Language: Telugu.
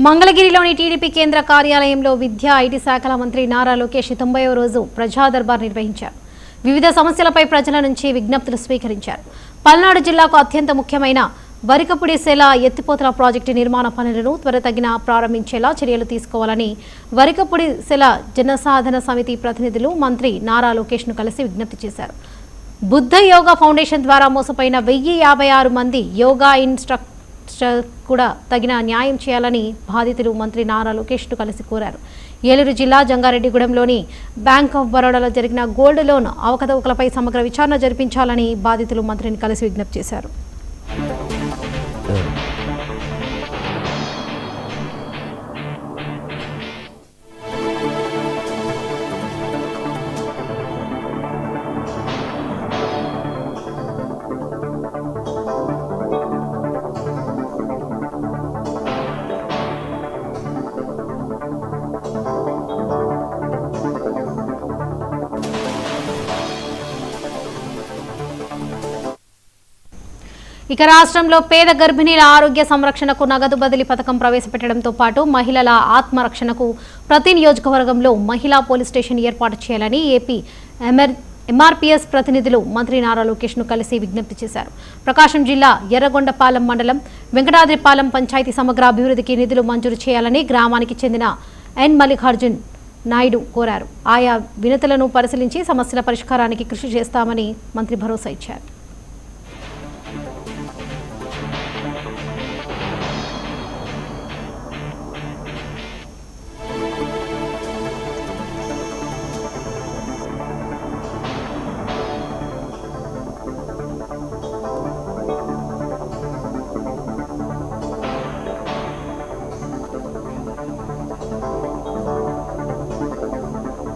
మంగళగిరిలోని టీడీపీ కేంద్ర కార్యాలయంలో విద్యా ఐటీ శాఖల మంత్రి నారా లోకేష్ 90వ రోజు ప్రజా దర్బార్ నిర్వహించారు. వివిధ సమస్యలపై ప్రజల నుంచి విజ్ఞప్తులు స్వీకరించారు. పల్నాడు జిల్లాకు అత్యంత ముఖ్యమైన వరికపుడి సెల ఎత్తిపోతల ప్రాజెక్టు నిర్మాణ పనులను త్వరితగిన ప్రారంభించేలా చర్యలు తీసుకోవాలని వరికపుడి సెల జనసాధన సమితి ప్రతినిధులు మంత్రి నారా లోకేష్ను కలిసి విజ్ఞప్తి చేశారు. బుద్ధ యోగా ఫౌండేషన్ ద్వారా మోసపోయిన 1056 మంది యోగా ఇన్స్ట్రక్టర్ కూడా తగిన న్యాయం చేయాలని బాధితులు మంత్రి నారా లోకేష్ను కలిసి కోరారు. ఏలూరు జిల్లా జంగారెడ్డిగూడెంలోని బ్యాంక్ ఆఫ్ బరోడాలో జరిగిన గోల్డ్ లోన్ అవకతవకలపై సమగ్ర విచారణ జరిపించాలని బాధితులు మంత్రిని కలిసి విజ్ఞప్తి చేశారు. ఇక రాష్ట్రంలో పేద గర్భిణీల ఆరోగ్య సంరక్షణకు నగదు బదిలీ పథకం ప్రవేశపెట్టడంతో పాటు మహిళల ఆత్మరక్షణకు ప్రతి నియోజకవర్గంలో మహిళా పోలీస్ స్టేషన్ ఏర్పాటు చేయాలని ఏపీ ఎంఆర్పీఎస్ ప్రతినిధులు మంత్రి నారా లోకేష్ను కలిసి విజ్ఞప్తి చేశారు. ప్రకాశం జిల్లా ఎర్రగొండపాలెం మండలం వెంకటాద్రిపాలెం పంచాయతీ సమగ్ర అభివృద్ధికి నిధులు మంజూరు చేయాలని గ్రామానికి చెందిన ఎన్ మల్లికార్జున్ నాయుడు కోరారు. ఆయా వినతులను పరిశీలించి సమస్యల పరిష్కారానికి కృషి చేస్తామని మంత్రి భరోసా ఇచ్చారు.